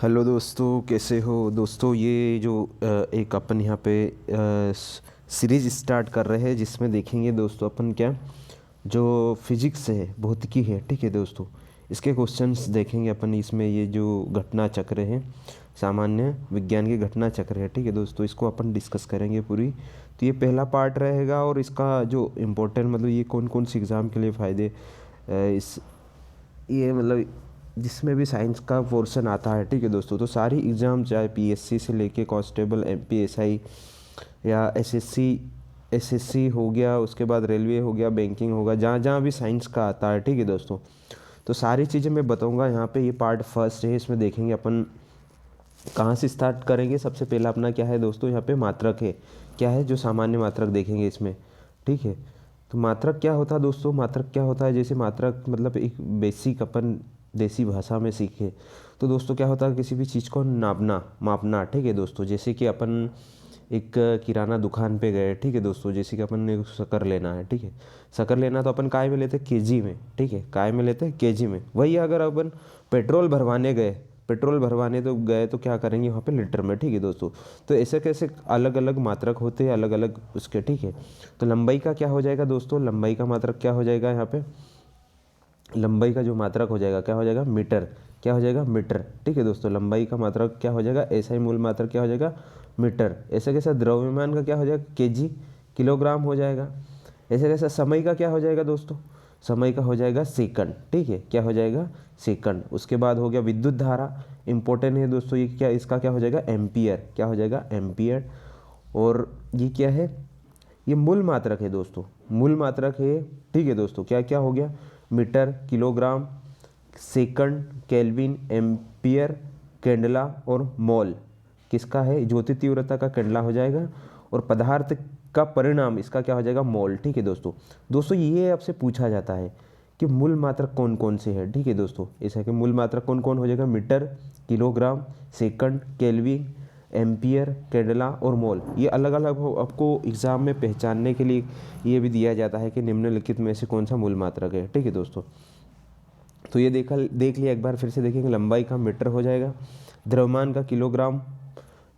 Hello दोस्तों, कैसे हो दोस्तों। ये जो एक अपन यहाँ पे सीरीज स्टार्ट कर रहे हैं जिसमें देखेंगे दोस्तों अपन क्या जो फिजिक्स है, भौतिकी है, ठीक है दोस्तों। इसके क्वेश्चंस देखेंगे अपन। इसमें ये जो घटना चक्र है, सामान्य विज्ञान के घटना चक्र है, ठीक है दोस्तों। इसको अपन डिस्कस करेंगे पूरी। तो ये पहला पार्ट रहेगा और इसका जो इम्पोर्टेंट मतलब ये कौन कौन सी एग्ज़ाम के लिए फ़ायदे इस ये मतलब जिसमें भी साइंस का पोर्शन आता है, ठीक है दोस्तों। तो सारी एग्ज़ाम चाहे पीएससी से लेके कांस्टेबल, एमपीएसआई या एसएससी हो गया, उसके बाद रेलवे हो गया, बैंकिंग होगा, जहाँ जहाँ भी साइंस का आता है, ठीक है दोस्तों। तो सारी चीज़ें मैं बताऊँगा यहाँ पे। ये पार्ट फर्स्ट है, इसमें देखेंगे अपन कहाँ से स्टार्ट करेंगे। सबसे पहला अपना क्या है दोस्तों, यहाँ पे मात्रक है। क्या है जो सामान्य मात्रक देखेंगे इसमें, ठीक है। तो मात्रक क्या होता है दोस्तों, मात्रक क्या होता है, जैसे मात्रक मतलब एक बेसिक अपन देसी भाषा में सीखे तो दोस्तों क्या होता है, किसी भी चीज़ को नापना, मापना, ठीक है दोस्तों। जैसे कि अपन एक किराना दुकान पे गए, ठीक है दोस्तों। जैसे कि अपन ने शक्कर लेना है, ठीक है। शक्कर लेना तो अपन काय में लेते हैं, केजी में, ठीक है। काय में लेते हैं, केजी में। वही अगर अपन पेट्रोल भरवाने गए, पेट्रोल भरवाने तो गए तो क्या करेंगे वहाँ पे, लीटर में, ठीक है दोस्तों। तो ऐसे कैसे अलग अलग मात्रक होते हैं, अलग अलग उसके, ठीक है। तो लंबाई का क्या हो जाएगा दोस्तों, लंबाई का मात्रक क्या हो जाएगा यहाँ पे, लंबाई का जो मात्रक हो जाएगा क्या हो जाएगा, मीटर। क्या हो जाएगा, मीटर, ठीक है दोस्तों। लंबाई का मात्रक क्या हो जाएगा, ऐसा ही मूल मात्रक क्या हो जाएगा, मीटर। ऐसे कैसा द्रव्यमान का क्या हो जाएगा, केजी, किलोग्राम हो जाएगा। ऐसे कैसा समय का क्या हो जाएगा दोस्तों, समय का हो जाएगा सेकंड, ठीक है। क्या हो जाएगा, सेकंड। उसके बाद हो गया विद्युत धारा, इंपॉर्टेंट है दोस्तों ये। क्या इसका क्या हो जाएगा, एम्पियर। क्या हो जाएगा, एम्पियर। और ये क्या है, ये मूल मात्रक है दोस्तों, मूल मात्रक है, ठीक है दोस्तों। क्या क्या हो गया, metre, kilogram, second, kelvin, ampere, candela और मोल। किसका है, ज्योति तीव्रता का कैंडला हो जाएगा। और पदार्थ का परिणाम इसका क्या हो जाएगा, मोल, ठीक है दोस्तों। दोस्तों ये आपसे पूछा जाता है कि मूल मात्रक कौन कौन से हैं, ठीक है दोस्तों। ऐसा कि मूल मात्रक कौन कौन हो जाएगा, metre, kilogram, second, kelvin, ampere, candela और मोल। ये अलग अलग आपको एग्ज़ाम में पहचानने के लिए ये भी दिया जाता है कि निम्नलिखित में से कौन सा मूल मात्रक है, ठीक है दोस्तों। तो ये देख लिया, एक बार फिर से देखेंगे। लंबाई का मीटर हो जाएगा, द्रव्यमान का किलोग्राम,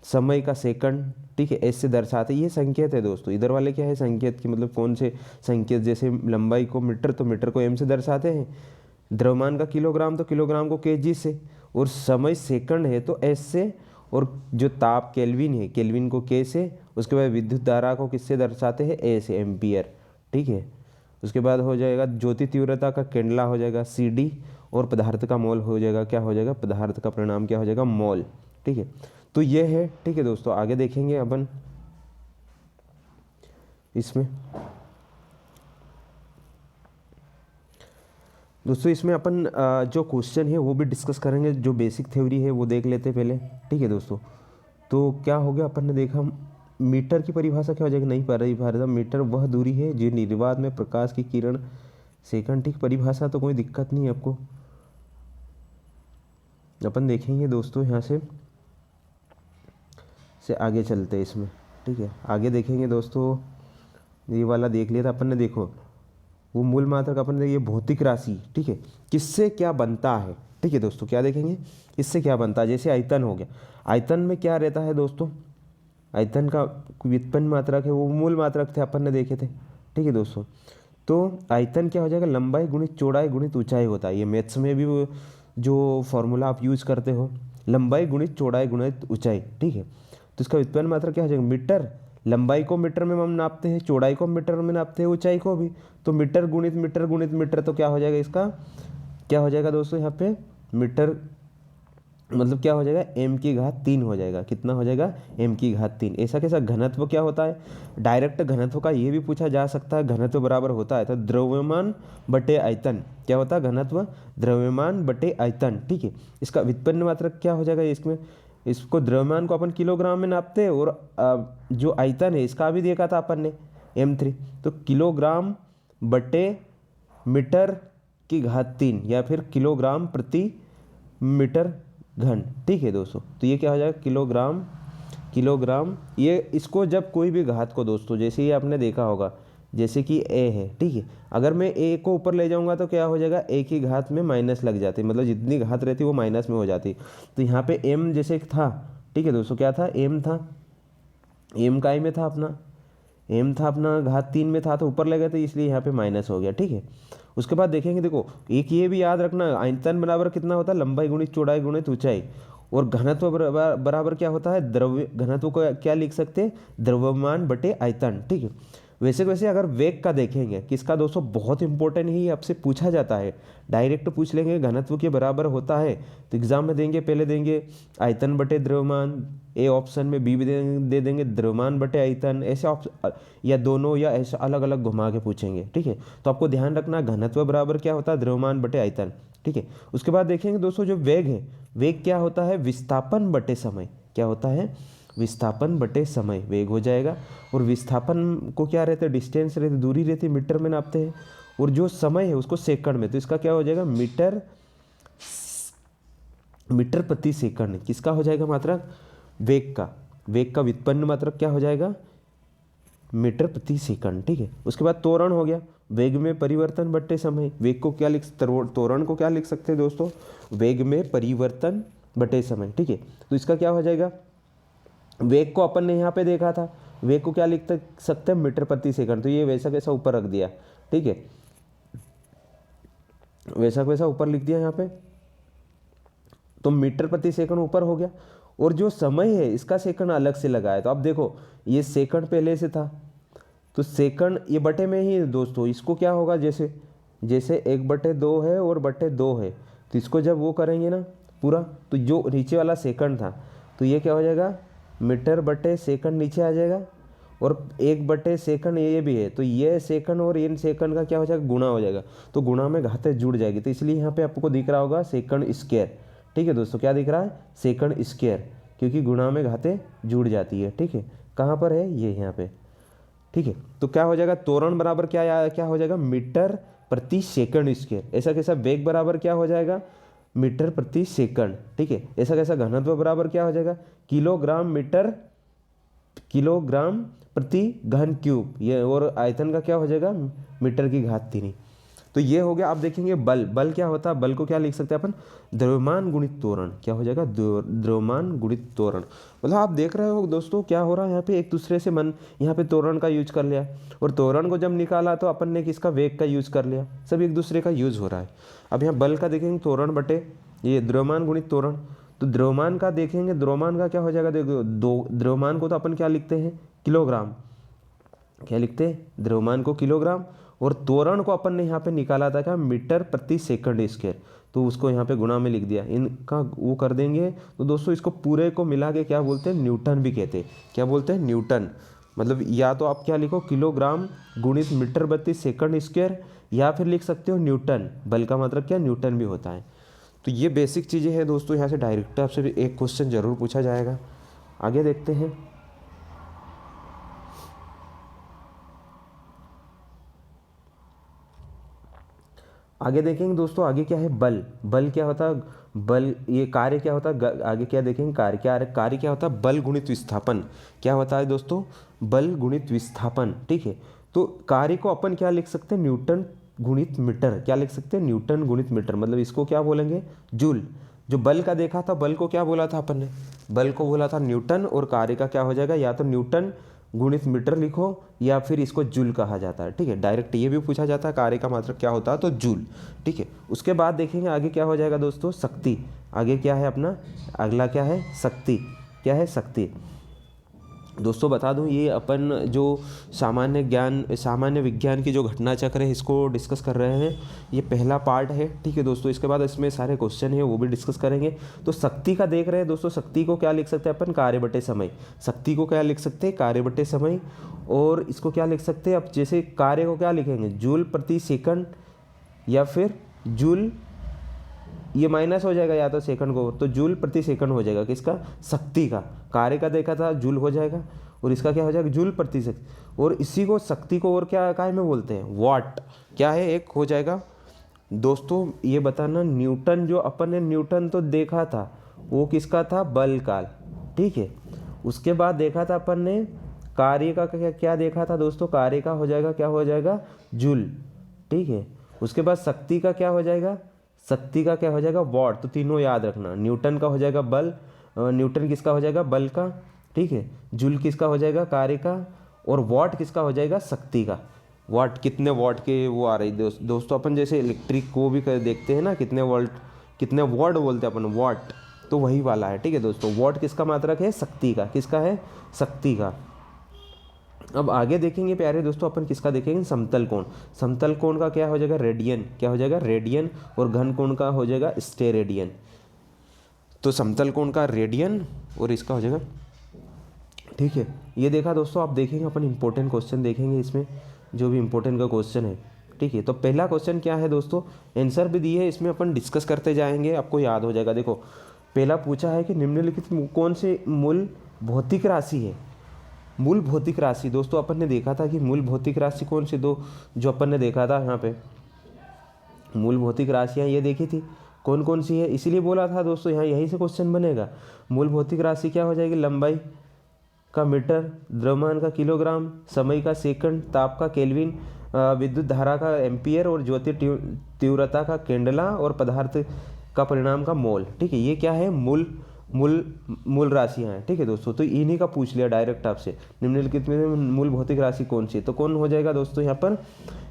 समय का सेकंड, ठीक है। ऐसे दर्शाते, ये संकेत है दोस्तों। इधर वाले क्या है, संकेत की मतलब कौन से संकेत, जैसे लंबाई को मीटर तो मीटर को एम से दर्शाते हैं, द्रव्यमान का किलोग्राम तो किलोग्राम को केजी से, और समय सेकंड है तो एस से, और जो ताप केल्विन है, केल्विन को के से। उसके बाद विद्युत धारा को किससे दर्शाते हैं, ए से, एम्पियर, ठीक है। उसके बाद हो जाएगा ज्योति तीव्रता का कैंडला हो जाएगा सी डी, और पदार्थ का मोल हो जाएगा, क्या हो जाएगा, पदार्थ का परिणाम क्या हो जाएगा, मोल, ठीक है। तो ये है, ठीक है दोस्तों। आगे देखेंगे अपन इसमें दोस्तों, इसमें अपन जो क्वेश्चन है वो भी डिस्कस करेंगे। जो बेसिक थ्योरी है वो देख लेते हैं पहले, ठीक है दोस्तों। तो क्या हो गया, अपन ने देखा मीटर की परिभाषा क्या हो जाएगी, नहीं परिभाषा। मीटर वह दूरी है जो निर्वात में प्रकाश की किरण सेकंड, ठीक। परिभाषा तो कोई दिक्कत नहीं है आपको। अपन देखेंगे दोस्तों यहाँ से आगे चलते हैं इसमें, ठीक है। आगे देखेंगे दोस्तों, ये वाला देख लिया था अपन ने। देखो वो मूल मात्रक अपन ने, ये भौतिक राशि, ठीक है, किससे क्या बनता है, ठीक है दोस्तों। क्या देखेंगे, इससे क्या बनता है। जैसे आयतन हो गया, आयतन में क्या रहता है दोस्तों, आयतन का व्युत्पन्न मात्रक है, वो मूल मात्रक थे, अपन ने देखे थे, ठीक है दोस्तों। तो आयतन क्या हो जाएगा, लंबाई गुणित चौड़ाई गुणित ऊंचाई होता है। ये मैथ्स में भी वो जो फॉर्मूला आप यूज करते हो, लंबाई गुणित चौड़ाई गुणित ऊंचाई, ठीक है। तो इसका व्युत्पन्न मात्रक क्या हो जाएगा, मीटर। लंबाई को मीटर में हम नापते हैं, चौड़ाई को मीटर में नापते हैं, ऊंचाई को भी। तो मीटर गुणित मीटर गुणित मीटर, तो क्या हो जाएगा, इसका क्या हो जाएगा दोस्तों, यहाँ पे मीटर मतलब क्या हो जाएगा, m की घात 3 हो जाएगा। कितना हो जाएगा, m की घात 3। ऐसा कैसा, घनत्व क्या होता है, डायरेक्ट घनत्व का ये भी पूछा जा सकता है। घनत्व बराबर होता है तो द्रव्यमान बटे आयतन, क्या होता है, घनत्व द्रव्यमान बटे आयतन, ठीक है। इसका व्युत्पन्न मात्रक क्या हो जाएगा, इसमें इसको द्रव्यमान को अपन किलोग्राम में नापते हैं, और जो आयतन है इसका भी देखा था अपन ने, m3। तो किलोग्राम बटे मीटर की घात 3, या फिर किलोग्राम प्रति मीटर घन, ठीक है दोस्तों। तो ये क्या हो जाएगा, किलोग्राम, किलोग्राम। ये इसको जब कोई भी घात को दोस्तों, जैसे ये आपने देखा होगा, जैसे कि ए है, ठीक है। अगर मैं ए को ऊपर ले जाऊंगा तो क्या हो जाएगा, ए की घात में माइनस लग जाती, मतलब जितनी घात रहती वो माइनस में हो जाती। तो यहाँ पे एम जैसे था, ठीक है दोस्तों, क्या था, एम था, एम का में था अपना, एम था अपना घात 3 में था, तो ऊपर ले गए तो इसलिए यहाँ पे माइनस हो गया, ठीक है। उसके बाद देखेंगे, देखो एक ये भी याद रखना, आयतन बराबर कितना होता है, लंबाई गुणित चौड़ाई गुणित ऊंचाई। और घनत्व बराबर क्या होता है, द्रव्य घनत्व को क्या लिख सकते हैं, द्रव्यमान बटे आयतन, ठीक है। वैसे अगर वेग का देखेंगे, किसका दोस्तों, बहुत इंपॉर्टेंट ही आपसे पूछा जाता है, डायरेक्ट पूछ लेंगे घनत्व के बराबर होता है तो एग्जाम में देंगे, पहले देंगे आयतन बटे द्रव्यमान, ए ऑप्शन में बी भी दे देंगे द्रव्यमान बटे आयतन, ऐसे ऑप्शन या दोनों या ऐसे अलग अलग घुमा के पूछेंगे, ठीक है। तो आपको ध्यान रखना घनत्व बराबर क्या होता है, द्रव्यमान बटे आयतन, ठीक है। उसके बाद देखेंगे दोस्तों जो वेग है, वेग क्या होता है, विस्थापन बटे समय, क्या होता है, विस्थापन बटे समय वेग हो जाएगा। और विस्थापन को क्या रहते हैं, डिस्टेंस रहती, दूरी रहती, मीटर में नापते हैं, और जो समय है उसको सेकंड में, तो इसका क्या हो जाएगा, मीटर प्रति सेकंड, किसका हो जाएगा मात्रक, वेग का, वेग का व्युत्पन्न मात्रक क्या हो जाएगा, मीटर प्रति सेकंड, ठीक है। उसके बाद त्वरण हो गया, वेग में परिवर्तन बटे समय, वेग को क्या लिख, त्वरण को क्या लिख सकते हैं दोस्तों, वेग में परिवर्तन बटे समय, ठीक है। तो इसका क्या हो जाएगा, वेग को अपन ने यहाँ पे देखा था, वेग को क्या लिख सकते हैं, मीटर प्रति सेकंड, तो ये वैसा कैसा ऊपर रख दिया, ठीक है, वैसा वैसा ऊपर लिख दिया यहाँ पे, तो मीटर प्रति सेकंड ऊपर हो गया। और जो समय है इसका सेकंड अलग से लगाया, तो अब देखो ये सेकंड पहले से था, तो सेकंड ये बटे में ही दोस्तों, इसको क्या होगा, जैसे 1/2 है और बटे 2 है, तो इसको जब वो करेंगे ना पूरा, तो जो नीचे वाला सेकंड था, तो ये क्या हो जाएगा, मीटर बटे सेकंड नीचे आ जाएगा, और 1/सेकंड ये भी है, तो ये सेकंड और इन सेकंड का क्या हो जाएगा, गुणा हो जाएगा, तो गुणा में घातें जुड़ जाएगी, तो इसलिए यहाँ पे आपको दिख रहा होगा सेकंड स्क्वायर, ठीक है दोस्तों, क्या दिख रहा है, सेकंड स्क्वायर, क्योंकि गुणा में घातें जुड़ जाती है, ठीक है। कहाँ पर है, ये यहाँ पे, ठीक है। तो क्या हो जाएगा, त्वरण बराबर क्या हो जाएगा, मीटर प्रति सेकंड स्क्वायर, ऐसा कैसा, वेग बराबर क्या हो जाएगा, मीटर प्रति सेकंड, ठीक है। ऐसा कैसा, घनत्व बराबर क्या हो जाएगा, किलोग्राम प्रति घन क्यूब, ये, और आयतन का क्या हो जाएगा, मीटर की घात 3। तो ये हो गया। आप देखेंगे बल क्या होता है, बल को क्या लिख सकते हैं अपन, द्रव्यमान गुणित त्वरण, क्या हो जाएगा, द्रव्यमान गुणित त्वरण। मतलब आप देख रहे हो दोस्तों क्या हो रहा है यहाँ पे, एक दूसरे से यहाँ पे त्वरण का यूज कर लिया, और त्वरण को जब निकाला तो अपन ने किसका, वेग का यूज कर लिया, सब एक दूसरे का यूज हो रहा है। अब यहाँ बल का देखेंगे, त्वरण बटे ये द्रव्यमान गुणित त्वरण, तो द्रव्यमान का देखेंगे, द्रव्यमान का क्या हो जाएगा, देखो द्रव्यमान को तो अपन क्या लिखते हैं, किलोग्राम, क्या लिखते हैं, द्रव्यमान को किलोग्राम, और त्वरण को अपन ने यहाँ पे निकाला था क्या, मीटर प्रति सेकंड स्क्वायर, तो उसको यहाँ पे गुणा में लिख दिया, इनका वो कर देंगे। तो दोस्तों इसको पूरे को मिला के क्या बोलते हैं, न्यूटन भी कहते हैं, क्या बोलते हैं, न्यूटन। मतलब या तो आप क्या लिखो, किलोग्राम गुणित मीटर प्रति सेकंड स्क्वायर, या फिर लिख सकते हो न्यूटन, बल का मतलब क्या, न्यूटन भी होता है। तो ये बेसिक चीज़ें हैं दोस्तों, यहाँ से डायरेक्ट आपसे भी एक क्वेश्चन जरूर पूछा जाएगा। आगे देखते हैं, आगे देखेंगे दोस्तों, आगे क्या है, बल क्या होता है, बल, ये कार्य क्या होता है, आगे क्या देखेंगे, कार्य क्या होता है, बल गुणित विस्थापन, क्या होता है दोस्तों, बल गुणित विस्थापन, ठीक है। तो कार्य को अपन क्या लिख सकते हैं, न्यूटन गुणित मीटर, क्या लिख सकते हैं, न्यूटन गुणित मीटर, मतलब इसको क्या बोलेंगे, जूल। जो बल का देखा था, बल को क्या बोला था अपन ने, बल को बोला था न्यूटन, और कार्य का क्या हो जाएगा, या तो न्यूटन गुणित मीटर लिखो, या फिर इसको जूल कहा जाता है, ठीक है। डायरेक्ट ये भी पूछा जाता है, कार्य का मात्रक क्या होता है, तो जूल, ठीक है। उसके बाद देखेंगे आगे क्या हो जाएगा दोस्तों, शक्ति। आगे क्या है अपना, अगला क्या है, शक्ति, क्या है, शक्ति। दोस्तों बता दूं, ये अपन जो सामान्य विज्ञान की जो घटना चक्र है इसको डिस्कस कर रहे हैं, ये पहला पार्ट है, ठीक है दोस्तों। इसके बाद इसमें सारे क्वेश्चन है वो भी डिस्कस करेंगे। तो शक्ति का देख रहे हैं दोस्तों, शक्ति को क्या लिख सकते हैं अपन, कार्य बटे समय, शक्ति को क्या लिख सकते हैं, कार्य बटे समय। और इसको क्या लिख सकते हैं, अब जैसे कार्य को क्या लिखेंगे, जूल प्रति सेकंड, या फिर जूल, ये माइनस हो जाएगा या तो सेकंड को, तो जूल प्रति सेकंड हो जाएगा किसका, शक्ति का। कार्य का देखा था जूल हो जाएगा, और इसका क्या हो जाएगा, जूल प्रति सेकंड। और इसी को शक्ति को और क्या काय में बोलते हैं, वाट, क्या है, एक हो जाएगा दोस्तों। ये बताना, न्यूटन जो अपन ने न्यूटन तो देखा था वो किसका था, बल का, ठीक है। उसके बाद देखा था अपन ने कार्य का क्या क्या देखा था दोस्तों, कार्य का हो जाएगा, क्या हो जाएगा, जूल, ठीक है। उसके बाद शक्ति का क्या हो जाएगा, शक्ति का क्या हो जाएगा, वॉट। तो तीनों याद रखना, न्यूटन का हो जाएगा बल, न्यूटन किसका हो जाएगा, बल का, ठीक है। जूल किसका हो जाएगा, कार्य का, और वॉट किसका हो जाएगा, शक्ति का। वॉट कितने वॉट के वो आ रही दोस्तों, अपन जैसे इलेक्ट्रिक को भी देखते हैं ना, कितने वोल्ट, कितने वॉट बोलते हैं अपन, वॉट, तो वही वाला है, ठीक है दोस्तों। वॉट किसका मात्रक है, शक्ति का, किसका है, शक्ति का। अब आगे देखेंगे प्यारे दोस्तों अपन किसका देखेंगे, समतल कोण। समतल कोण का क्या हो जाएगा, रेडियन, क्या हो जाएगा, रेडियन, और घन कोण का हो जाएगा स्टेरेडियन। तो समतल कोण का रेडियन और इसका हो जाएगा, ठीक है। ये देखा दोस्तों, आप देखेंगे अपन इंपॉर्टेंट क्वेश्चन देखेंगे इसमें, जो भी इंपॉर्टेंट का क्वेश्चन है, ठीक है। तो पहला क्वेश्चन क्या है दोस्तों, आंसर भी दिए है, इसमें अपन डिस्कस करते जाएंगे, आपको याद हो जाएगा। देखो पहला पूछा है कि निम्नलिखित कौन से मूल भौतिक राशि है। मूल भौतिक राशि दोस्तों अपन ने देखा था कि मूल भौतिक राशि कौन सी दो, जो अपन ने देखा था यहाँ पे मूल भौतिक राशियाँ ये देखी थी, कौन कौन सी है, इसीलिए बोला था दोस्तों यहाँ यहीं से क्वेश्चन बनेगा। मूल भौतिक राशि क्या हो जाएगी, लंबाई का मीटर, द्रव्यमान का किलोग्राम, समय का सेकंड, ताप का केल्विन, विद्युत धारा का एम्पियर, और ज्योति तीव्रता का केंडला, और पदार्थ का परिणाम का मोल, ठीक है। ये क्या है, मूल राशियाँ हैं, ठीक है दोस्तों। तो इन्हीं का पूछ लिया डायरेक्ट आपसे, निम्नलिखित में मूल भौतिक राशि कौन सी है, तो कौन हो जाएगा दोस्तों यहाँ पर,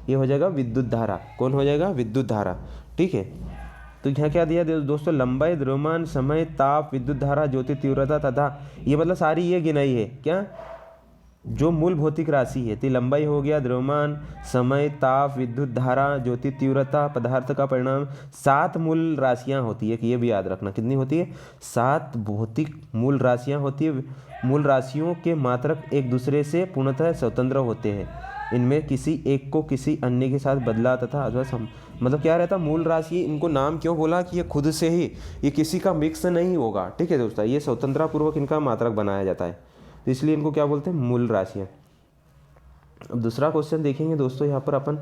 ये हो जाएगा विद्युत धारा। कौन हो जाएगा, विद्युत धारा, ठीक है। तो यहाँ क्या दिया दोस्तों, लंबाई, द्रव्यमान, समय, ताप, विद्युत धारा, ज्योति तीव्रता तथा, ये मतलब सारी ये गिनाई है क्या, जो मूल भौतिक राशि है। तो लंबाई हो गया, द्रव्यमान, समय, ताप, विद्युत धारा, ज्योति तीव्रता, पदार्थ का परिणाम, 7 मूल राशियाँ होती है, कि ये भी याद रखना, कितनी होती है, 7 भौतिक मूल राशियाँ होती है। मूल राशियों के मात्रक एक दूसरे से पूर्णतः स्वतंत्र होते हैं, इनमें किसी एक को किसी अन्य के साथ बदला तथा अथवा मतलब क्या रहता, मूल राशि, इनको नाम क्यों बोला कि ये खुद से ही, ये किसी का मिक्स नहीं होगा, ठीक है दोस्तों। ये स्वतंत्रता पूर्वक इनका मात्रक बनाया जाता है, तो इसलिए इनको क्या बोलते हैं, मूल राशियाँ। अब दूसरा क्वेश्चन देखेंगे दोस्तों, यहाँ पर अपन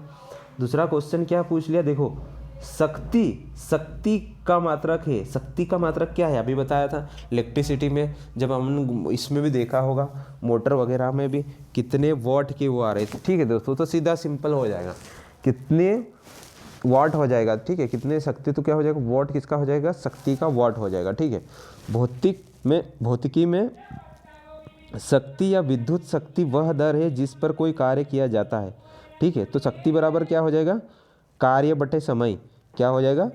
दूसरा क्वेश्चन क्या पूछ लिया, देखो शक्ति का मात्रक है। शक्ति का मात्रक क्या है, अभी बताया था इलेक्ट्रिसिटी में, जब हम इसमें भी देखा होगा, मोटर वगैरह में भी कितने वॉट के वो आ रहे थे, ठीक है दोस्तों। तो सीधा सिंपल हो जाएगा, कितने वॉट हो जाएगा, ठीक है, कितने शक्ति, तो क्या हो जाएगा, वॉट किसका हो जाएगा, शक्ति का वॉट हो जाएगा, ठीक है। भौतिकी में शक्ति या विद्युत शक्ति वह दर है जिस पर कोई कार्य किया जाता है, ठीक है। तो शक्ति बराबर क्या हो जाएगा, कार्य बटे समय, क्या हो जाएगा,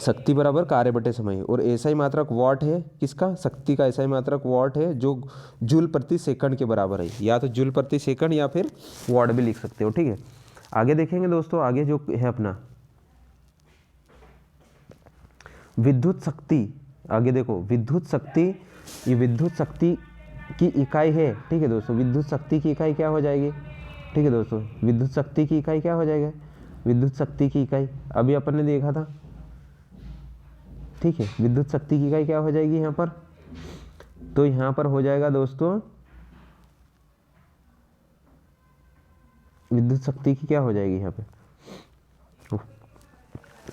शक्ति बराबर कार्य बटे समय। और एसआई मात्रक वॉट है, किसका, शक्ति का एसआई मात्रक वॉट है, जो जूल प्रति सेकंड के बराबर है, या तो जूल प्रति सेकंड या फिर वॉट भी लिख सकते हो, ठीक है। आगे देखेंगे दोस्तों, आगे जो है अपना विद्युत शक्ति, आगे देखो विद्युत शक्ति, ये विद्युत शक्ति की इकाई है, ठीक है दोस्तों। विद्युत शक्ति की इकाई क्या हो जाएगी, ठीक है दोस्तों, विद्युत शक्ति की इकाई क्या हो जाएगा, विद्युत शक्ति की इकाई अभी अपन ने देखा था, ठीक है। विद्युत शक्ति की इकाई क्या हो जाएगी यहाँ पर, तो यहाँ पर हो जाएगा दोस्तों, विद्युत शक्ति की क्या हो जाएगी यहाँ पे,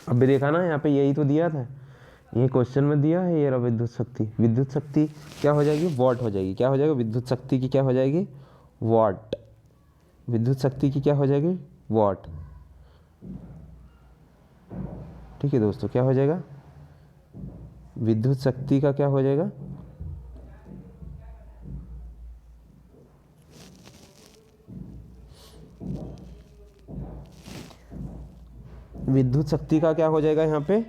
अभी देखा ना, यहाँ पे यही तो दिया था, ये क्वेश्चन में दिया है, ये रहा विद्युत शक्ति क्या हो जाएगी, वॉट हो जाएगी, क्या हो जाएगा, विद्युत शक्ति की क्या हो जाएगी, वॉट, विद्युत शक्ति की क्या हो जाएगी, वॉट, ठीक है दोस्तों। क्या हो जाएगा, विद्युत शक्ति का क्या हो जाएगा, विद्युत शक्ति का क्या हो जाएगा यहाँ पे,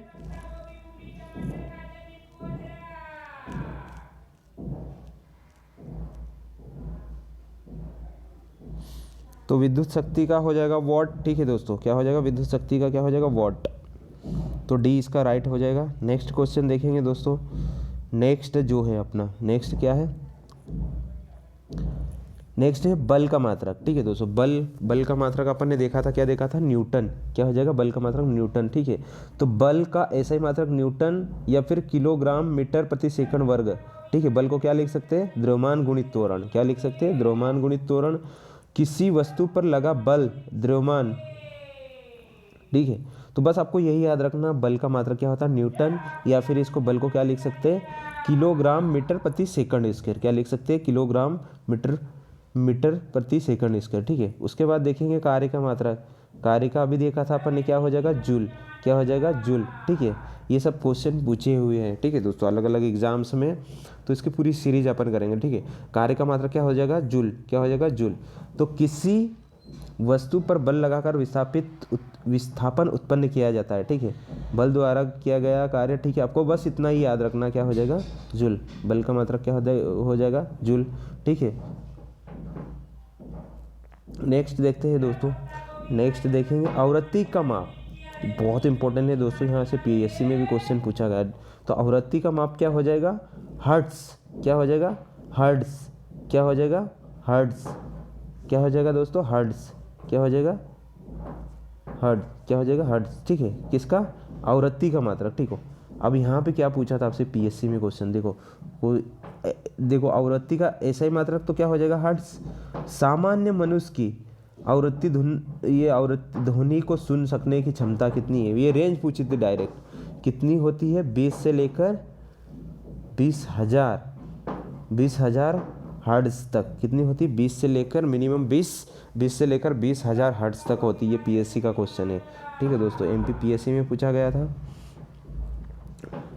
तो विद्युत शक्ति का हो जाएगा वॉट, ठीक है दोस्तों। क्या हो जाएगा, विद्युत शक्ति का क्या हो जाएगा, वॉट। तो डी इसका राइट हो जाएगा। नेक्स्ट क्वेश्चन देखेंगे दोस्तों, नेक्स्ट जो है अपना, नेक्स्ट क्या है, नेक्स्ट है बल का मात्रक, ठीक है दोस्तों। बल का मात्रक अपन ने देखा था, क्या देखा था, न्यूटन। क्या हो जाएगा, बल का मात्रक न्यूटन, ठीक है। तो बल का ऐसा ही मात्रक न्यूटन या फिर किलोग्राम मीटर प्रति सेकंड वर्ग, ठीक है। बल को क्या लिख सकते हैं, द्रव्यमान गुणित त्वरण, क्या लिख सकते हैं, द्रव्यमान गुणित त्वरण। किसी वस्तु पर लगा बल द्रव्यमान ठीक है। तो बस आपको यही याद रखना, बल का मात्रक क्या होता है, न्यूटन, या फिर इसको बल को क्या लिख सकते हैं, किलोग्राम मीटर प्रति सेकंड स्क्वायर, क्या लिख सकते हैं, किलोग्राम मीटर प्रति सेकंड स्क्वायर। ठीक है। उसके बाद देखेंगे कार्य का मात्रक, कार्य का अभी देखा था अपन ने, क्या हो जाएगा, जूल, क्या हो जाएगा, जूल। ठीक है। ये सब क्वेश्चन पूछे हुए हैं, ठीक है दोस्तों, अलग अलग एग्जाम्स में, तो इसकी पूरी सीरीज अपन करेंगे। ठीक है। कार्य का मात्रक क्या हो जाएगा, जूल, क्या हो जाएगा, जूल। तो किसी वस्तु पर बल लगाकर विस्थापन उत्पन्न किया जाता है। ठीक है। बल द्वारा किया गया कार्य। ठीक है। आपको बस इतना ही याद रखना, क्या हो जाएगा, जूल। बल का मात्रक क्या हो जाएगा, जूल। ठीक है। नेक्स्ट देखते हैं दोस्तों, नेक्स्ट देखेंगे आवृत्ति का माप, बहुत इंपॉर्टेंट है दोस्तों, यहाँ से पीएससी में भी क्वेश्चन पूछा गया। तो आवृत्ति का माप क्या हो जाएगा, हर्ट्ज, क्या हो जाएगा, हर्ट्ज, क्या हो जाएगा, हर्ट्ज, क्या हो जाएगा दोस्तों, हर्ट्ज, क्या हो जाएगा, हर्ट्ज, क्या हो जाएगा, हर्ट्ज। ठीक है। किसका, आवृत्ति का मात्रक। ठीक हो। अब यहाँ पे क्या पूछा था आपसे पीएससी में क्वेश्चन, देखो आवृत्ति का ऐसा ही मात्रक तो क्या हो जाएगा, हर्ट्ज। सामान्य मनुष्य की आवृत्ति ये आवृत्ति ध्वनि को सुन सकने की क्षमता कितनी है, ये रेंज पूछी थी डायरेक्ट, कितनी होती है, 20 से लेकर 20,000 हर्ट्ज तक, कितनी होती है, 20 से लेकर मिनिमम 20 से लेकर 20,000 हर्ट्ज तक होती है। ये पीएससी का क्वेश्चन है। ठीक है दोस्तों, एमपी पीएससी में पूछा गया था।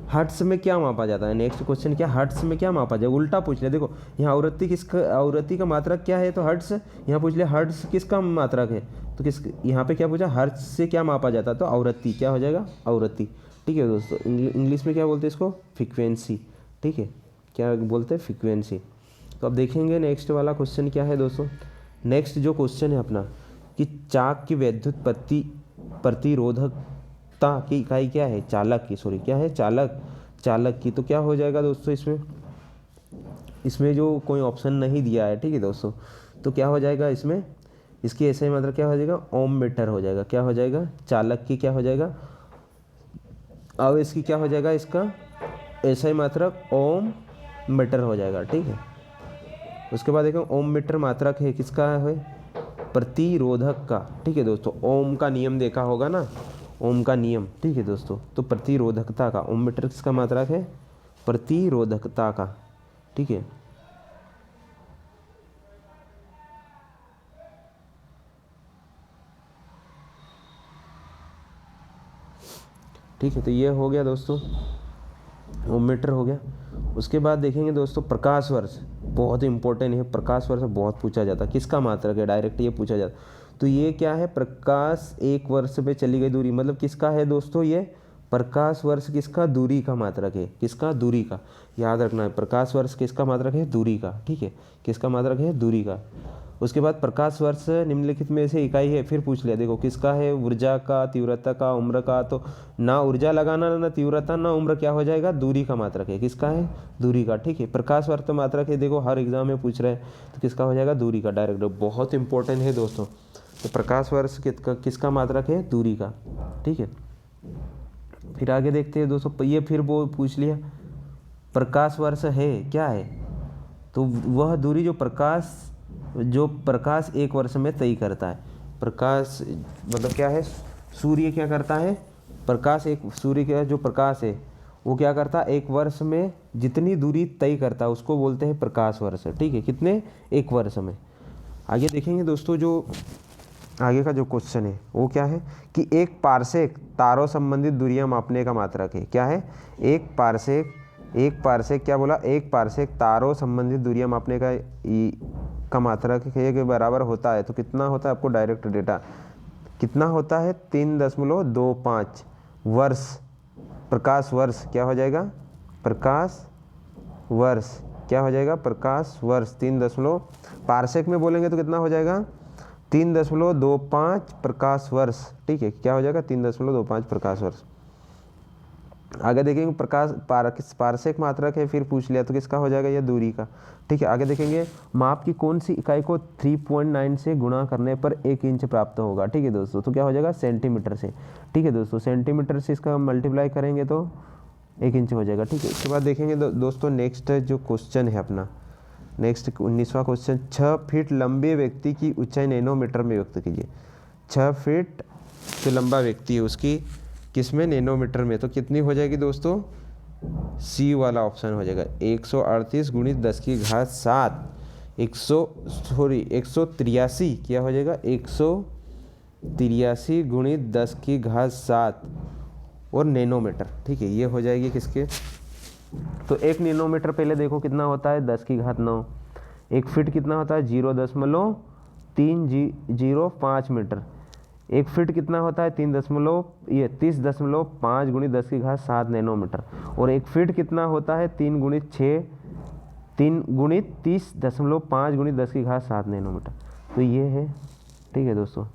हर्ट्ज में क्या मापा जाता है, नेक्स्ट क्वेश्चन क्या, हर्ट्ज में क्या मापा जाए, उल्टा पूछ लिया। देखो यहाँ आवृत्ति का मात्रक क्या है, तो हर्ट्ज, यहाँ पूछ लिया हर्ट्ज किसका मात्रक है, तो यहाँ पे क्या पूछा, हर्ट्ज से क्या मापा जाता है, तो आवृत्ति, क्या हो जाएगा, आवृत्ति। ठीक है दोस्तों, इंग्लिश में क्या बोलते हैं इसको, फ्रीक्वेंसी। ठीक है, क्या बोलते हैं, फ्रीक्वेंसी। तो अब देखेंगे नेक्स्ट वाला क्वेश्चन क्या है दोस्तों। नेक्स्ट जो क्वेश्चन है अपना, कि चाक की विद्युत प्रतिरोधकता की इकाई क्या है, चालक की, सॉरी क्या है, चालक की। तो क्या हो जाएगा दोस्तों, इसमें जो कोई ऑप्शन नहीं दिया है, ठीक है दोस्तों, तो क्या हो जाएगा इसमें, इसकी ऐसा ही मतलब क्या हो जाएगा, ओम मीटर हो जाएगा, क्या हो जाएगा, चालक की क्या हो जाएगा, अब इसकी क्या हो जाएगा, इसका ऐसा ही मात्रक ओम मीटर हो जाएगा। ठीक है। उसके बाद देखो ओम मीटर मात्रक है किसका है, प्रतिरोधक का। ठीक है दोस्तों, ओम का नियम देखा होगा ना, ओम का नियम। ठीक है दोस्तों, तो प्रतिरोधकता का, ओम मीटर किसका मात्रक है, प्रतिरोधकता का। ठीक है। ठीक है, तो ये हो गया दोस्तों, ओम मीटर हो गया। उसके बाद देखेंगे दोस्तों प्रकाश वर्ष, बहुत इंपॉर्टेंट है, प्रकाश वर्ष बहुत पूछा जाता है, किसका मात्रक है, डायरेक्ट ये पूछा जाता। तो ये क्या है, प्रकाश एक वर्ष पे चली गई दूरी, मतलब किसका है दोस्तों, ये प्रकाश वर्ष किसका, दूरी का मात्रक है, किसका, दूरी का। याद रखना है, प्रकाश वर्ष किसका मात्रक है, दूरी का। ठीक है, किसका मात्रक है, दूरी का। उसके बाद प्रकाश वर्ष निम्नलिखित में से इकाई है, फिर पूछ लिया, देखो किसका है, ऊर्जा का, तीव्रता का, उम्र का। तो ना ऊर्जा लगाना, ना तीव्रता, ना उम्र, क्या हो जाएगा, दूरी का मात्रक है, किसका है, दूरी का। ठीक है। प्रकाश वर्ष तो मात्रक है, देखो हर एग्जाम में पूछ रहे हैं, तो किसका हो जाएगा, दूरी का, डायरेक्ट, बहुत इंपॉर्टेंट है दोस्तों। तो प्रकाश वर्ष किसका मात्रक है, दूरी का। ठीक है। फिर आगे देखते हैं दोस्तों, ये फिर वो पूछ लिया, प्रकाश वर्ष है क्या है, तो वह दूरी जो प्रकाश एक वर्ष में तय करता है। प्रकाश मतलब क्या है, सूर्य क्या करता है, प्रकाश, एक सूर्य का जो प्रकाश है वो क्या करता है, एक वर्ष में जितनी दूरी तय करता है उसको बोलते हैं प्रकाश वर्ष। ठीक है, कितने, एक वर्ष में। आगे देखेंगे दोस्तों, जो आगे का जो क्वेश्चन है वो क्या है, कि एक पारसेक तारों संबंधित दूरियां मापने का मात्रक है, क्या है, एक पारसेक क्या बोला, एक पारसेक तारों संबंधित दूरियां मापने का मात्रक है के बराबर होता है। तो कितना होता है, आपको डायरेक्ट डेटा कितना होता है, 3.25 वर्ष, प्रकाश वर्ष, क्या हो जाएगा, प्रकाश वर्ष, क्या हो जाएगा, प्रकाश वर्ष। 3 पारसेक में बोलेंगे तो कितना हो जाएगा, 3.25 प्रकाश वर्ष। ठीक है, क्या हो जाएगा, 3.25 प्रकाश वर्ष। आगे देखेंगे पारसेक मात्रक है, फिर पूछ लिया, तो किसका हो जाएगा, ये दूरी का। ठीक है। आगे देखेंगे माप की कौन सी इकाई को 3.9 से गुणा करने पर 1 इंच प्राप्त होगा। ठीक है दोस्तों, तो क्या हो जाएगा, सेंटीमीटर से। ठीक है दोस्तों, सेंटीमीटर से इसका मल्टीप्लाई करेंगे तो 1 इंच हो जाएगा। ठीक है। उसके बाद देखेंगे दोस्तों नेक्स्ट जो क्वेश्चन है अपना, नेक्स्ट 19वां क्वेश्चन, 6 फीट लंबे व्यक्ति की ऊंचाई नैनोमीटर में व्यक्त कीजिए। 6 फीट जो लंबा व्यक्ति है उसकी किस में, नैनोमीटर में, तो कितनी हो जाएगी दोस्तों, सी वाला ऑप्शन हो जाएगा। 138 गुणित 10 की घात 7, 183 क्या हो जाएगा, 183 गुणित 10 की घात 7 और नैनोमीटर। ठीक है, ये हो जाएगी किसके, तो 1 नैनोमीटर पहले देखो कितना होता है, 10 की घात 9। 1 फीट कितना होता है, 0.305 मीटर। 1 फीट कितना होता है, 30.5 गुणित 10 की घात 7 नैनोमीटर। और 1 फीट कितना होता है, 3 गुणित 30.5 गुणित 10 की घात 7 नैनोमीटर। तो ये है। ठीक है दोस्तों,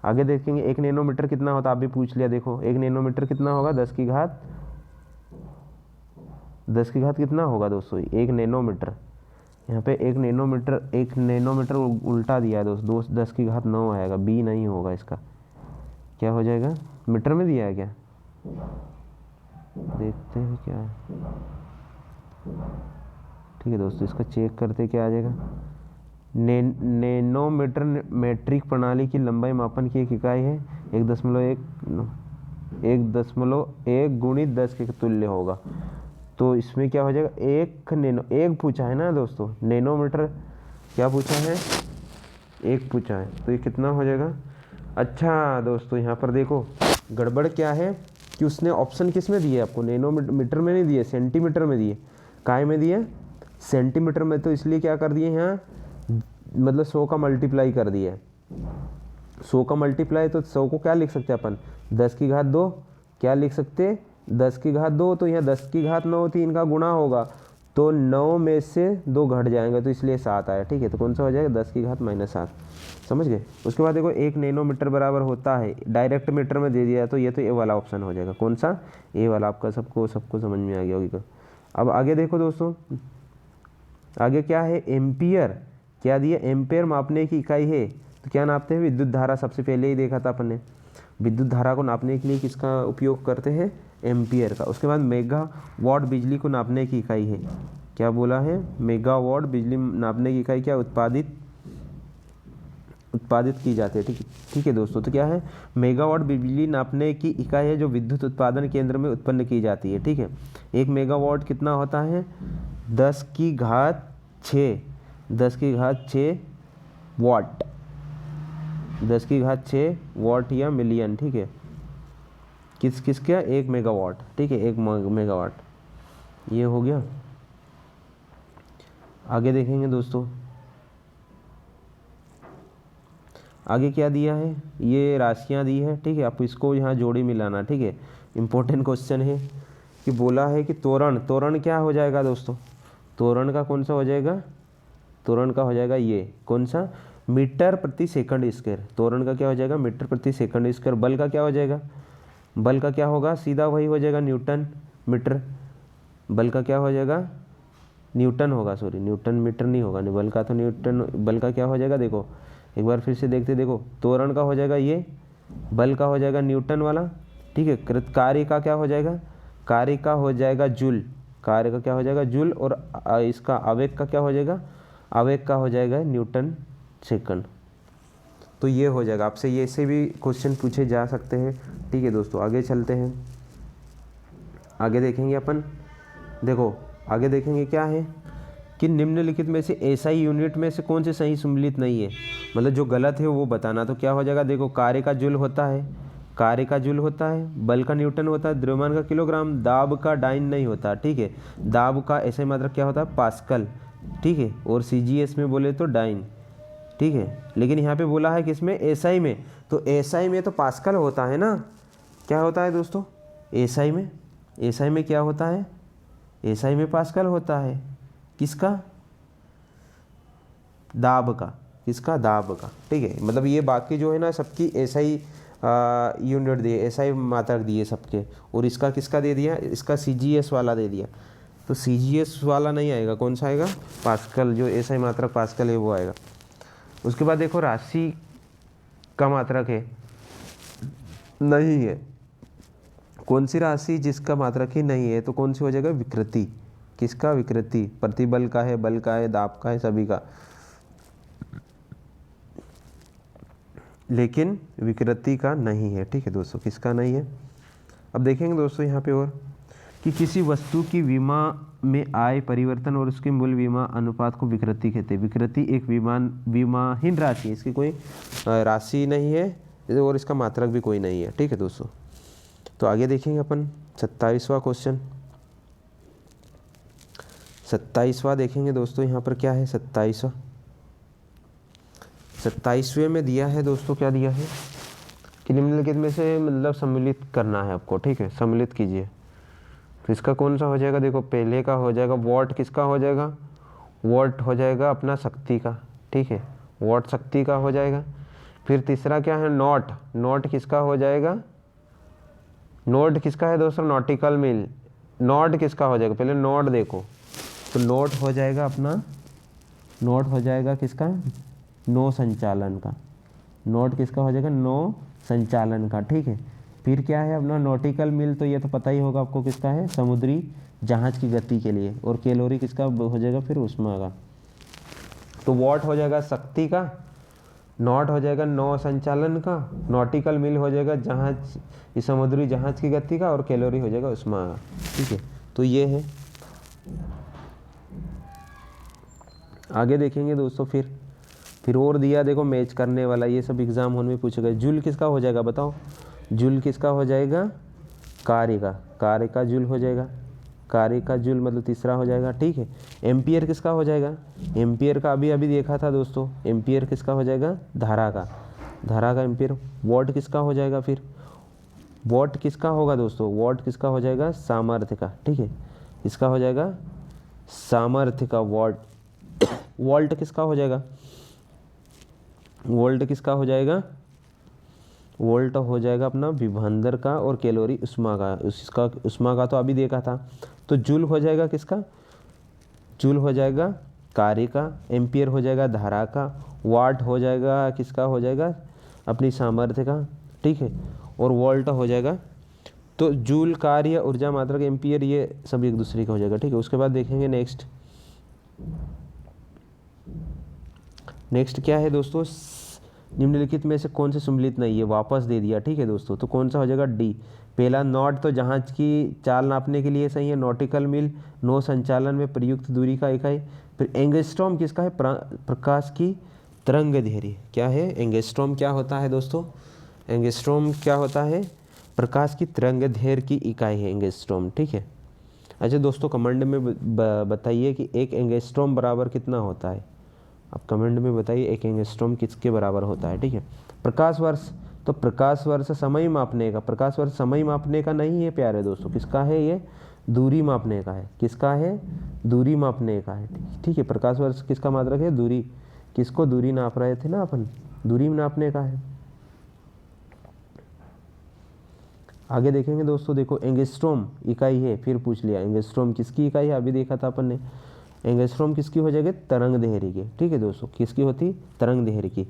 आगे देखेंगे 1 नैनोमीटर कितना होता है, आप भी पूछ लिया। देखो 1 नैनोमीटर कितना होगा, 10 की घात कितना होगा दोस्तों, 1 नैनोमीटर। यहाँ पे 1 नैनोमीटर उल्टा दिया है दोस्त, 10 की घात 9 आएगा, बी नहीं होगा इसका। क्या हो जाएगा, मीटर में दिया है क्या, देखते हैं क्या है। ठीक है दोस्तों, इसका चेक करते क्या आ जाएगा। नैनोमीटर मीट्रिक प्रणाली की लंबाई मापन की एक इकाई है। 1.1 गुणित 10 के तुल्य होगा। तो इसमें क्या हो जाएगा, एक पूछा है ना दोस्तों, नैनोमीटर क्या पूछा है, 1 पूछा है, तो ये कितना हो जाएगा। अच्छा दोस्तों, यहाँ पर देखो गड़बड़ क्या है कि उसने ऑप्शन किस में दिए आपको, नैनोमीटर में नहीं दिए, सेंटीमीटर में दिए। काय में दिए, सेंटीमीटर में। तो इसलिए क्या कर दिए यहाँ, मतलब 100 का मल्टीप्लाई कर दिया है। 100 का मल्टीप्लाई, तो 100 को क्या लिख सकते हैं अपन, 10 की घात 2, क्या लिख सकते, 10 की घात 2। तो यहाँ 10 की घात 9 थी, इनका गुणा होगा तो 9 में से 2 घट जाएंगे, तो इसलिए 7 आया। ठीक है, तो कौन सा हो जाएगा, 10 की घात -7। समझ गए। उसके बाद देखो 1 नैनोमीटर बराबर होता है, डायरेक्ट मीटर में दे दिया है, तो ये तो ए वाला ऑप्शन हो जाएगा। कौन सा, ए वाला। आपका सबको समझ में आ गया होगी। अब आगे देखो दोस्तों, आगे क्या है, एम्पियर। क्या दिया, एम्पियर मापने की इकाई है। तो क्या नापते हैं, विद्युत धारा। सबसे पहले ही देखा था अपन ने, विद्युत धारा को नापने के लिए किसका उपयोग करते हैं, एम्पियर का। उसके बाद मेगावाट बिजली को नापने की इकाई है। क्या बोला है, मेगावाट बिजली नापने की इकाई क्या, उत्पादित की जाती है। ठीक है दोस्तों, तो क्या है, मेगावाट बिजली नापने की इकाई है जो विद्युत उत्पादन केंद्र में उत्पन्न की जाती है। ठीक है, 1 मेगावाट कितना होता है, 10 की घात 6 वाट, 10 की घात 6 वाट या मिलियन। ठीक है, किसका, 1 मेगावाट। ठीक है, 1 मेगावाट, ये हो गया। आगे देखेंगे दोस्तों, आगे क्या दिया है, ये राशियां दी है। ठीक है, आप इसको यहाँ जोड़ी मिलाना। ठीक है, इंपॉर्टेंट क्वेश्चन है कि बोला है कि त्वरण क्या हो जाएगा दोस्तों, त्वरण का कौन सा हो जाएगा, त्वरण का हो जाएगा ये, कौन सा, मीटर प्रति सेकंड स्क्वायर। त्वरण का क्या हो जाएगा, मीटर प्रति सेकंड स्क्वायर। बल का क्या हो जाएगा, बल का क्या होगा, सीधा वही हो जाएगा, न्यूटन मीटर। बल का क्या हो जाएगा, न्यूटन होगा, सॉरी न्यूटन मीटर नहीं होगा, नहीं बल का तो न्यूटन। बल का क्या हो जाएगा, देखो एक बार फिर से देखते, देखो त्वरण का हो जाएगा ये, बल का हो जाएगा न्यूटन वाला। ठीक है, कार्य का क्या हो जाएगा, कार्य का हो जाएगा जूल, कार्य का क्या हो जाएगा जूल। और इसका आवेग का क्या हो जाएगा, आवेग का हो जाएगा न्यूटन सेकंड। तो ये हो जाएगा, आपसे ये से भी क्वेश्चन पूछे जा सकते हैं। ठीक है दोस्तों, आगे चलते हैं, आगे देखेंगे अपन। देखो आगे देखेंगे क्या है कि निम्नलिखित में से एसआई यूनिट में से कौन से सही सम्मिलित नहीं है, मतलब जो गलत है वो बताना। तो क्या हो जाएगा, देखो कार्य का जूल होता है, कार्य का जूल होता है, बल का न्यूटन होता है, द्रव्यमान का किलोग्राम, दाब का डाइन नहीं होता। ठीक है, दाब का ऐसे मात्रक क्या होता है, पास्कल। ठीक है, और सीजीएस में बोले तो डाइन। ठीक है, लेकिन यहाँ पे बोला है किसमें, एसआई में। तो एसआई में तो पास्कल होता है ना, क्या होता है दोस्तों, एसआई में, एसआई में क्या होता है, एसआई में पास्कल होता है। किसका, दाब का, किसका, दाब का। ठीक है, मतलब ये बाकी जो है ना सबकी एसआई यूनिट दिए, एसआई मात्रक दिए सबके। और इसका किसका दे दिया, इसका सीजीएस वाला दे दिया। तो सीजीएस वाला नहीं आएगा, कौन सा आएगा, पास्कल, जो एसआई मात्रक पास्कल है वो आएगा। उसके बाद देखो राशि का मात्रक है, नहीं है, कौन सी राशि जिसका मात्रक ही नहीं है, तो कौन सी हो जाएगा, विकृति। किसका, विकृति, प्रतिबल का है, बल का है, दाब का है, सभी का। लेकिन विकृति का नहीं है। ठीक है दोस्तों, किसका नहीं है। अब देखेंगे दोस्तों यहाँ पे और कि किसी वस्तु की विमा में आए परिवर्तन और उसके मूल विमा अनुपात को विकृति कहते हैं। विकृति एक विमाहीन राशि है, इसकी कोई राशि नहीं है और इसका मात्रक भी कोई नहीं है। ठीक है दोस्तों, तो आगे देखेंगे अपन 27वां क्वेश्चन। 27वां देखेंगे दोस्तों, यहाँ पर क्या है 27वें में दिया है दोस्तों, क्या दिया है कि निम्नलिखित में से मतलब सम्मिलित करना है आपको। ठीक है, सम्मिलित कीजिए। तो इसका कौन सा हो जाएगा, देखो पहले का हो जाएगा वॉट, किसका हो जाएगा, वॉट हो जाएगा अपना शक्ति का। ठीक है, वॉट शक्ति का हो जाएगा। फिर तीसरा क्या है, नॉट, नॉट किसका हो जाएगा, नोट किसका है दोस्तों, नॉटिकल मील। नॉट किसका हो जाएगा, पहले नोट देखो, तो नोट हो जाएगा अपना, नोट हो जाएगा किसका, नौ संचालन का। नोट किसका हो जाएगा, नौ संचालन का। ठीक है, फिर क्या है अपना नॉटिकल मील, तो ये तो पता ही होगा आपको किसका है, समुद्री जहाज की गति के लिए। और कैलोरी किसका हो जाएगा, फिर ऊष्मा का। तो वॉट हो जाएगा शक्ति का, नॉट हो जाएगा नौ संचालन का, नॉटिकल मील हो जाएगा जहाज, समुद्री जहाज की गति का, और कैलोरी हो जाएगा ऊष्मा का। ठीक है, तो ये है। आगे देखेंगे दोस्तों, फिर और दिया देखो मैच करने वाला, ये सब एग्जाम होने में पूछेगा। जूल किसका हो जाएगा बताओ, जूल किसका हो जाएगा, कार्य का, कार्य का जूल हो जाएगा, कार्य का जूल मतलब तीसरा हो जाएगा। ठीक है, एम्पियर किसका हो जाएगा, एम्पियर का अभी अभी देखा था दोस्तों, एम्पियर किसका हो जाएगा, धारा का, धारा का एम्पियर। वॉट किसका हो जाएगा, फिर वॉट किसका होगा दोस्तों, वॉट किसका हो जाएगा, सामर्थ्य का। ठीक है, इसका हो जाएगा सामर्थ्य का वॉट। वोल्ट किसका हो जाएगा, वोल्ट किसका हो जाएगा, वोल्ट हो जाएगा अपना विभवांतर का, और कैलोरी ऊष्मा का। उसका ऊष्मा का तो अभी देखा था। तो जूल हो जाएगा किसका, जूल हो जाएगा कार्य का, एम्पियर हो जाएगा धारा का, वाट हो जाएगा किसका हो जाएगा, अपनी सामर्थ्य का। ठीक है, और वोल्ट हो जाएगा, तो जूल कार्य ऊर्जा मात्रक एम्पियर ये सब एक दूसरे का हो जाएगा। ठीक है, उसके बाद देखेंगे नेक्स्ट क्या है दोस्तों, निम्नलिखित में से कौन से सम्मिलित नहीं है, वापस दे दिया। ठीक है दोस्तों, तो कौन सा हो जाएगा, डी। पहला नॉट तो जहाज की चाल नापने के लिए सही है, नॉटिकल मील नौ संचालन में प्रयुक्त दूरी का इकाई। फिर एंगस्ट्रॉम किसका है, प्रकाश की तरंग दैर्घ्य। क्या है एंगस्ट्रॉम, क्या होता है दोस्तों, एंगस्ट्रॉम क्या होता है, प्रकाश की तरंग दैर्घ्य की इकाई है एंगस्ट्रॉम। ठीक है, अच्छा दोस्तों कमेंट में बताइए कि एक एंगस्ट्रॉम बराबर कितना होता है, आप कमेंट में बताइए एक एंगस्ट्रॉम किसके बराबर होता है। ठीक है, प्रकाश वर्ष, तो प्रकाश वर्ष समय मापने का, प्रकाश वर्ष समय मापने का नहीं है प्यारे दोस्तों, किसका है ये, दूरी मापने का है। किसका है, दूरी मापने का है। ठीक है, प्रकाश वर्ष किसका मात्रक है, दूरी, किसको दूरी नाप रहे थे ना अपन, दूरी नापने का है। आगे देखेंगे दोस्तों, देखो एंगस्ट्रॉम इकाई है, फिर पूछ लिया एंगस्ट्रॉम किसकी इकाई है, अभी देखा था अपन ने। एंगस्ट्रॉम किसकी हो जाएगी, तरंग दैर्घ्य की। ठीक है दोस्तों, किसकी होती, तरंग दैर्घ्य की।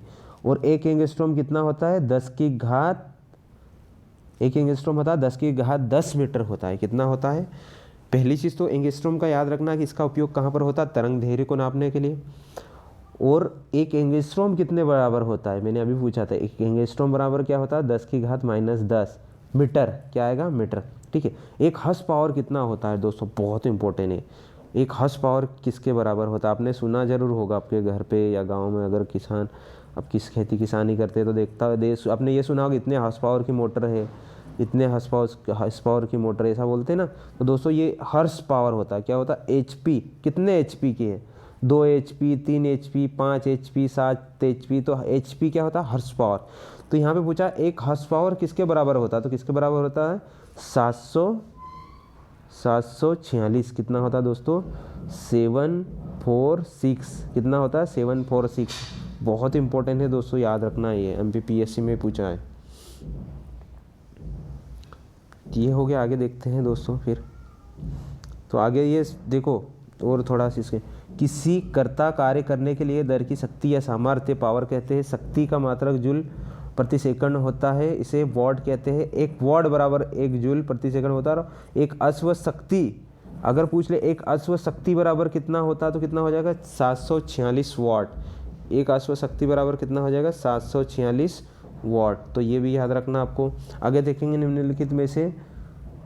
और एक एंगस्ट्रॉम कितना होता है, 10 की घात, एक एंगस्ट्रॉम होता है 10 की घात 10 मीटर होता है। कितना होता है, पहली चीज़ तो एंगस्ट्रॉम का याद रखना कि इसका उपयोग कहाँ पर होता है, तरंग दैर्घ्य को नापने के लिए। और एक एंगस्ट्रॉम कितने बराबर होता है, मैंने अभी पूछा था, एक एंगस्ट्रॉम बराबर क्या होता है, 10 की घात -10 मीटर, क्या आएगा, मीटर। ठीक है, एक हर्स पावर कितना होता है दोस्तों, बहुत इंपॉर्टेंट है। एक हर्स पावर किसके बराबर होता है, आपने सुना जरूर होगा आपके घर पे या गांव में, अगर किसान अब खेती किसानी करते हैं तो देखता है देश, आपने ये सुना होगा इतने हर्स पावर की मोटर है, इतने हर्स पावर की मोटर, ऐसा बोलते हैं ना। तो दोस्तों ये हर्स पावर होता है, क्या होता है, HP, कितने HP की है, 2 HP, 3 HP, 5 HP, 7 HP, तो HP क्या होता है, हर्स पावर। तो यहाँ पे पूछा एक हर्स पावर किसके बराबर होता है, तो किसके बराबर होता है, 746, कितना होता है दोस्तों, 746, कितना होता है, 746। बहुत इंपॉर्टेंट है दोस्तों, याद रखना, ये MPPSC में पूछा है। ये हो गया, आगे देखते हैं दोस्तों फिर। तो आगे ये देखो और थोड़ा सी इसके, किसी कर्ता कार्य करने के लिए दर की शक्ति या सामर्थ्य पावर कहते हैं। शक्ति का मात्रक जूल प्रति सेकंड होता है, इसे वॉट कहते हैं। एक वॉट बराबर 1 जूल प्रति सेकंड होता है। एक अश्व शक्ति अगर पूछ ले, एक अश्व शक्ति बराबर कितना होता है, तो कितना हो जाएगा, 746 वॉट। एक अश्व शक्ति बराबर कितना हो जाएगा, 746 वॉट। तो ये भी याद रखना आपको। आगे देखेंगे निम्नलिखित में से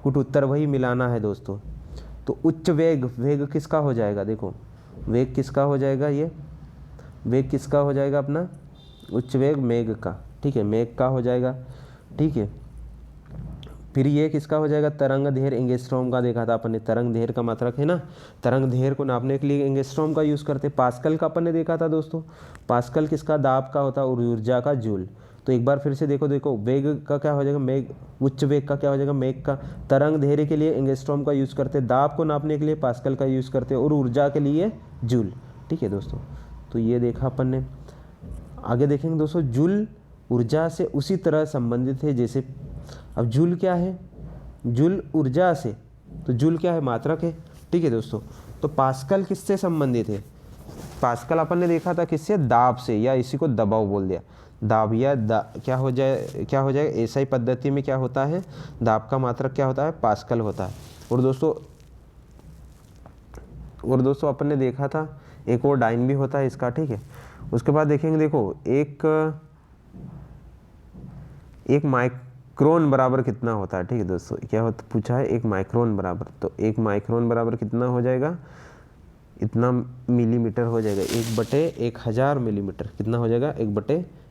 कुछ उत्तर वही मिलाना है दोस्तों। तो उच्च वेग, वेग किसका हो जाएगा, देखो वेग किसका हो जाएगा, ये वेग किसका हो जाएगा अपना, उच्च वेग मेघ का, ठीक है, मेघ का हो जाएगा, ठीक है। फिर ये किसका हो जाएगा, तरंग दैर्घ्य एंगस्ट्रॉम का देखा था अपन ने, तरंग दैर्घ्य का मात्रक है ना, तरंग दैर्घ्य को नापने के लिए एंगस्ट्रॉम का यूज़ करते। पास्कल का अपन ने देखा था दोस्तों, पास्कल किसका, दाब का होता है, और ऊर्जा का जूल। तो एक बार फिर से देखो वेग का क्या हो जाएगा, मेघ, उच्च वेग का क्या हो जाएगा, मेघ का। तरंग दैर्घ्य के लिए एंगस्ट्रॉम का यूज़ करते, दाब को नापने के लिए पास्कल का यूज़ करते, और ऊर्जा के लिए जूल, ठीक है दोस्तों। तो ये देखा अपन ने। आगे देखेंगे दोस्तों, जूल ऊर्जा से उसी तरह संबंधित है जैसे, अब जूल क्या है, जूल ऊर्जा से, तो जूल क्या है, मात्रक है, ठीक है दोस्तों। तो पास्कल किससे संबंधित है, पास्कल अपन ने देखा था किससे, दाब से, या इसी को दबाव बोल दिया, दाब या क्या हो जाएगा, एसआई पद्धति में क्या होता है, दाब का मात्रक क्या होता है, पास्कल होता है। और दोस्तों अपन ने देखा था एक और डाइन भी होता है इसका, ठीक है। उसके बाद देखेंगे, देखो एक माइक्रोन बराबर कितना होता है, ठीक है दोस्तों, क्या होता पूछा है, एक माइक्रोन बराबर, तो एक माइक्रोन बराबर कितना हो जाएगा, इतना मिलीमीटर हो जाएगा, 1/1000 मिलीमीटर, कितना हो जाएगा,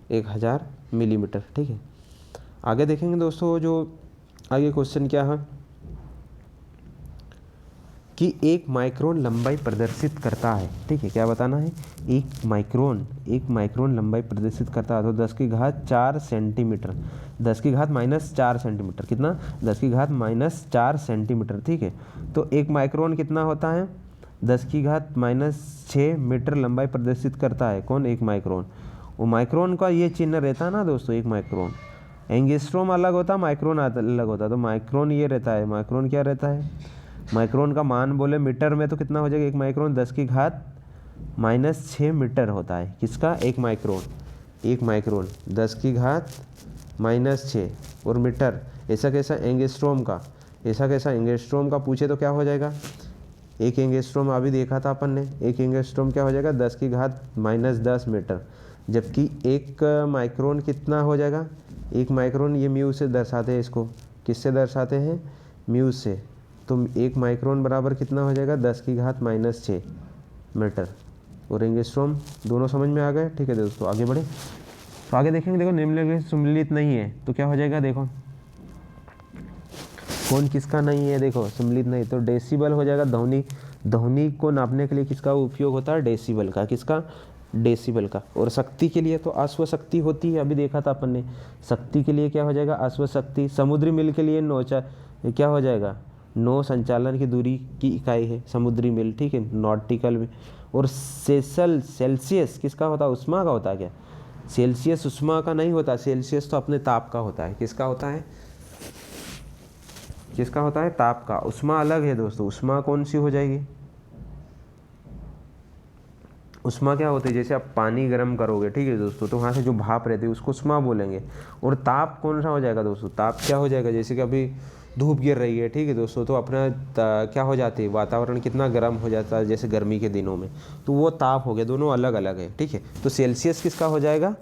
1/1000 मिलीमीटर, ठीक है। आगे देखेंगे दोस्तों, जो आगे क्वेश्चन क्या है कि 1 माइक्रोन लंबाई प्रदर्शित करता है, ठीक है, क्या बताना है, 1 माइक्रोन लंबाई प्रदर्शित करता है, तो 10⁻4 सेंटीमीटर, 10⁻⁻4 सेंटीमीटर, कितना, 10⁻⁻4 सेंटीमीटर, ठीक है। तो 1 माइक्रोन कितना होता है, 10⁻⁻6 मीटर लंबाई प्रदर्शित करता है, कौन, 1 माइक्रोन। वो माइक्रोन का ये चिन्ह रहता है ना दोस्तों, 1 माइक्रोन, एंगस्ट्रॉम अलग होता है, माइक्रोन अलग होता है, तो माइक्रोन ये रहता है, माइक्रोन क्या रहता है, माइक्रोन का मान बोले मीटर में तो कितना हो जाएगा, 1 माइक्रोन 10⁻⁻6 मीटर होता है, किसका, 1 माइक्रोन, 1 माइक्रोन 10⁻⁻6 और मीटर, ऐसा कैसा एंगस्ट्रॉम का, ऐसा कैसा एंगस्ट्रॉम का पूछे तो क्या हो जाएगा, एक एंगस्ट्रॉम अभी देखा था अपन ने, एक एंगस्ट्रॉम क्या हो जाएगा, 10⁻⁻10 मीटर, जबकि 1 माइक्रोन कितना हो जाएगा, 1 माइक्रोन ये म्यू से दर्शाते हैं, इसको किससे दर्शाते हैं, म्यू से। तो 1 माइक्रोन बराबर कितना हो जाएगा, 10⁻⁻6 मीटर, और एंगस्ट्रॉम दोनों समझ में आ गए, ठीक है दोस्तों। आगे बढ़े, तो आगे देखेंगे, देखो निम्नलिखित सम्मिलित नहीं है, तो क्या हो जाएगा, देखो कौन किसका नहीं है, देखो सम्मिलित नहीं, तो डेसिबल हो जाएगा, ध्वनि को नापने के लिए किसका उपयोग होता है, डेसिबल का, किसका, डेसिबल का। और शक्ति के लिए तो अश्व शक्ति होती है, अभी देखा था अपन ने, शक्ति के लिए क्या हो जाएगा, अश्व शक्ति। समुद्री मील के लिए क्या हो जाएगा, नौ संचालन की दूरी की इकाई है समुद्री मील, ठीक है, नॉटिकल में। और सेल्सियस किसका होता है, उष्मा का होता है क्या, सेल्सियस उष्मा का नहीं होता, सेल्सियस तो अपने ताप का होता है, किसका होता है, किसका होता है, ताप का। उष्मा अलग है दोस्तों, उष्मा कौन सी हो जाएगी, उष्मा क्या होती है, जैसे आप पानी गर्म करोगे, ठीक है दोस्तों, तो वहाँ से जो भाप रहती है उसको उष्मा बोलेंगे। और ताप कौन सा हो जाएगा दोस्तों, ताप क्या हो जाएगा, जैसे कि अभी धूप गिर रही है, ठीक है दोस्तों, तो अपना क्या हो जाती है, वातावरण कितना गर्म हो जाता है जैसे गर्मी के दिनों में, तो वो ताप हो गया, दोनों अलग अलग है, ठीक है। तो सेल्सियस किसका हो जाएगा,